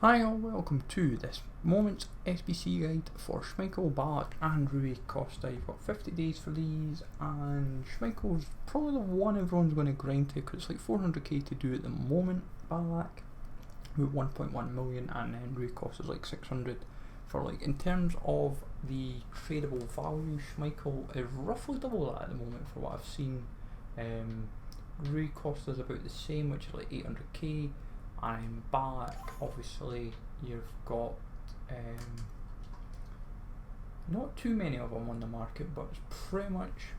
Hi all, welcome to this Moments SBC guide for Schmeichel, Ballack and Rui Costa. You've got 50 days for these, and Schmeichel's probably the one everyone's going to grind to because it's like 400k to do at the moment. Ballack with 1.1 million, and then Rui Costa's like 600. For like, in terms of the tradable value, Schmeichel is roughly double that at the moment for what I've seen. Rui Costa's about the same, which is like 800k. And Ballack, obviously, you've got not too many of them on the market, but it's pretty much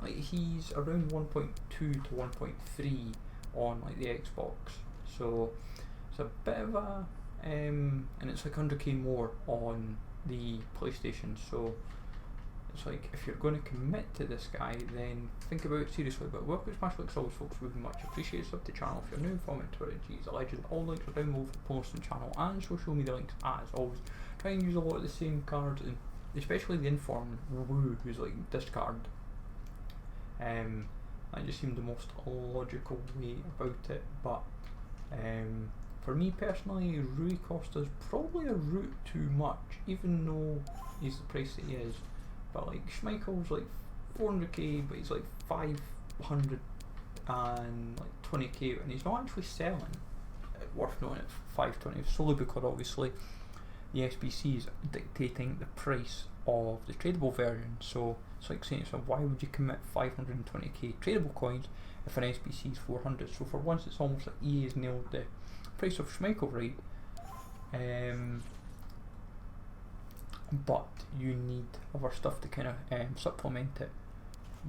like he's around 1.2 to 1.3 on like the Xbox, so it's a bit of a and it's like 100k more on the PlayStation. So it's like, if you're going to commit to this guy, then think about it seriously. But welcome to Schmeichel, always, folks, would be much appreciated. Sub to the channel if you're new. Follow me on Twitter, G's a legend. All links are down below for posts on the channel and social media links as always. Try and use a lot of the same cards, and especially the Inform Woo, who's like discard. That just seemed the most logical way about it. But for me personally, Rui Costa's probably a route too much, even though he's the price that he is. But like, Schmeichel's like 400k, but he's like 500 and like 20k, and he's not actually selling worth noting at 520, solely because obviously the SBC is dictating the price of the tradable version. So it's like saying to yourself, why would you commit 520k tradable coins if an SBC is 400? So for once, it's almost like EA has nailed the price of Schmeichel right. But you need other stuff to kind of supplement it.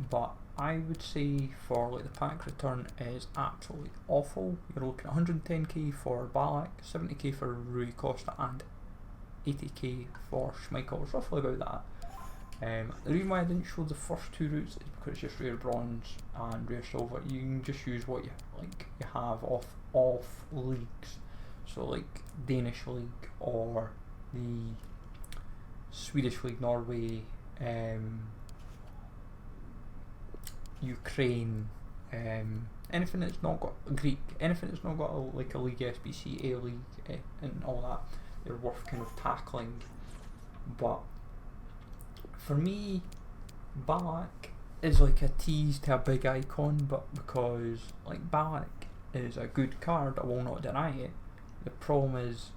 But I would say for like the pack return is absolutely awful. You're looking at 110k for Ballack, 70k for Rui Costa, and 80k for Schmeichel. It's roughly about that. The reason why I didn't show the first two routes is because it's just rare bronze and rare silver. You can just use what you have off leagues, so like Danish league or the Swedish league, Norway, Ukraine, anything that's not got Greek, anything that's not got like a league SBC, A league, and all that, they're worth kind of tackling. But for me, Ballack is like a tease to a big icon, but because like Ballack is a good card, I will not deny it. The problem is,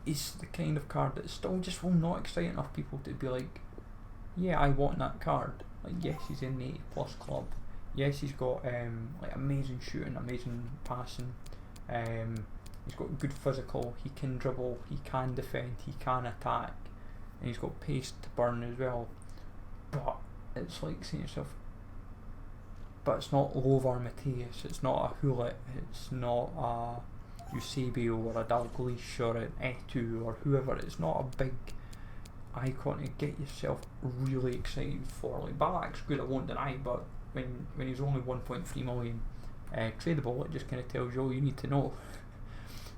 it's the kind of card that still just will not excite enough people to be like, yeah, I want that card. Like, yes, he's in the 80+ club. Yes, he's got like amazing shooting, amazing passing. He's got good physical. He can dribble. He can defend. He can attack, and he's got pace to burn as well. But it's like saying to yourself, but it's not Lovar Mateus. It's not a Hulet. It's not a Eusebio or a Dalglish or an Etu or whoever. It's not a big icon to get yourself really excited for. Like, Ballack's good, I won't deny, but when he's only 1.3 million tradable, it just kind of tells you all you need to know.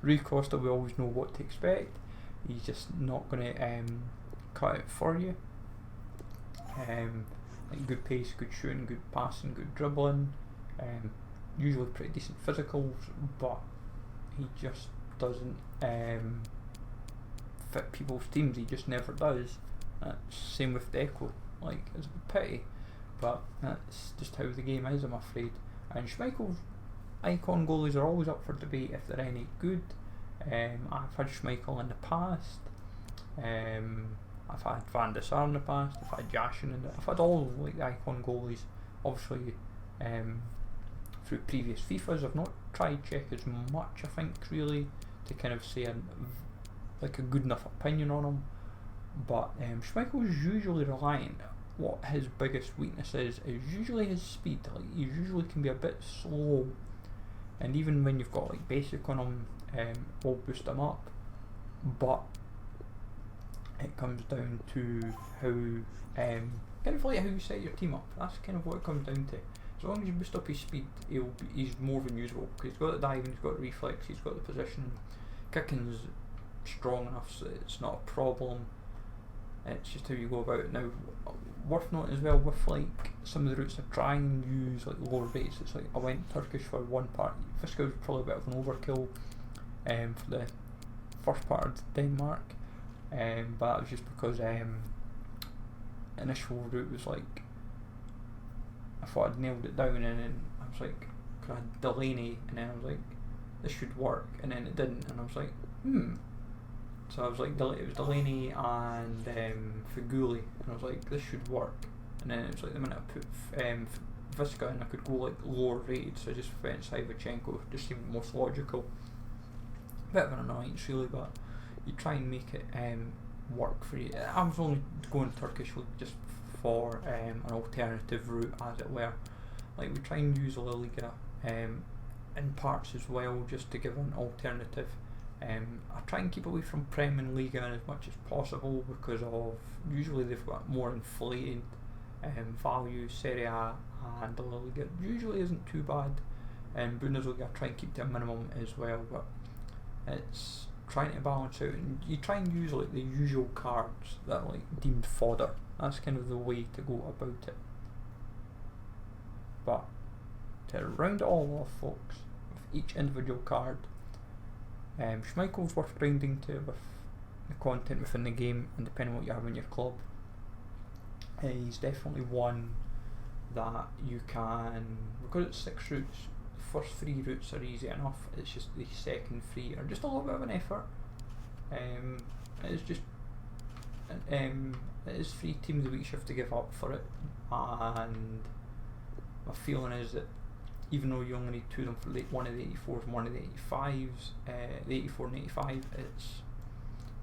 Rui Costa, we always know what to expect. He's just not going to cut it for you. Like, good pace, good shooting, good passing, good dribbling, usually pretty decent physicals, but he just doesn't fit people's teams. He just never does. Same with Deco. Like, it's a pity, but that's just how the game is, I'm afraid. And Schmeichel's icon goalies are always up for debate if they're any good. I've had Schmeichel in the past. I've had Van der Sar in the past. I've had Jashin in I've had all like the icon goalies. Obviously, through previous FIFAs, I've not tried check as much, I think, really, to kind of say like a good enough opinion on him. But Schmeichel is usually reliant. What his biggest weakness is usually his speed. Like, he usually can be a bit slow, and even when you've got like basic on him, will boost him up. But it comes down to how kind of like how you set your team up. That's kind of what it comes down to. As long as you boost up his speed, he's more than usable, because he's got the diving, he's got the reflex, he's got the positioning, kicking's strong enough so it's not a problem. it's just how you go about it. Now, worth noting as well, with like some of the routes I try and use like lower rates, it's like I went Turkish for one part. Fiska was probably a bit of an overkill for the first part of Denmark, but that was just because initial route was like, I thought I'd nailed it down, and then I was like, I had Delaney, and then I was like, this should work, and then it didn't, and I was like, so I was like, it was Delaney and Faguli, and I was like, this should work, and then it was like the minute I put Viska in, I could go like lower rated, so I just went Savichenko, just seemed most logical. Bit of an annoyance really, but you try and make it work for you. I was only going Turkish League just for an alternative route, as it were. Like, we try and use La Liga in parts as well, just to give an alternative. I try and keep away from Prem and Liga as much as possible, because of usually they've got more inflated values. Serie A and La Liga usually isn't too bad, and Bundesliga I try and keep to a minimum as well, but it's trying to balance out, and you try and use like the usual cards that are like deemed fodder. That's kind of the way to go about it. But to round it all off, folks, with each individual card, Schmeichel's worth grinding to with the content within the game, and depending on what you have in your club, he's definitely one that you can, because it's 6 routes, the first 3 routes are easy enough, it's just the second 3 are just a little bit of an effort. It's just it is 3 teams a week you have to give up for it, and my feeling is that even though you only need 2 of them for one of the 84s and one of the 85s, the 84 and 85,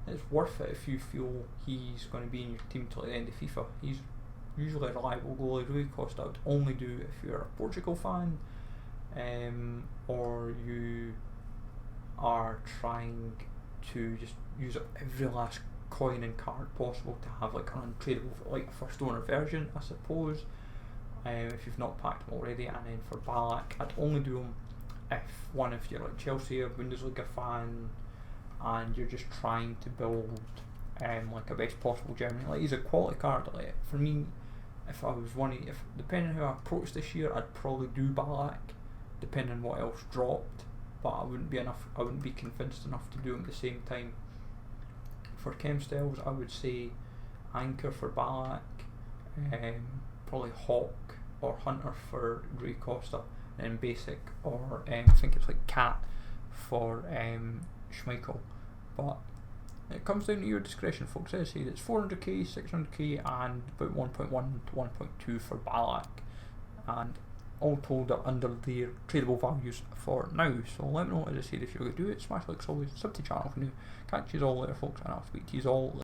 it's worth it if you feel he's going to be in your team till the end of FIFA. He's usually a reliable goalie. Rui Costa I would only do if you're a Portugal fan, or you are trying to just use up every last coin and card possible to have like an untradeable, like first owner version, I suppose. If you've not packed them already. And then for Ballack, I'd only do them if you're like Chelsea, a Bundesliga fan, and you're just trying to build like a best possible Germany. Like, he's a quality card. Like, for me, if I was depending on how I approach this year, I'd probably do Ballack, depending on what else dropped. But I wouldn't be convinced enough to do them at the same time. For chem styles, I would say Anchor for Ballack, probably Hawk or Hunter for Rui Costa, and then Basic or I think it's like Cat for Schmeichel. But it comes down to your discretion, folks. As I say, it's 400k, 600k, and about 1.1 to 1.2 for Ballack, and all told are under their tradable values for now. So let me know, as I said, if you're going to do it. Smash like always, sub to the channel for new. Catch you all later, folks, and I'll speak to you all later.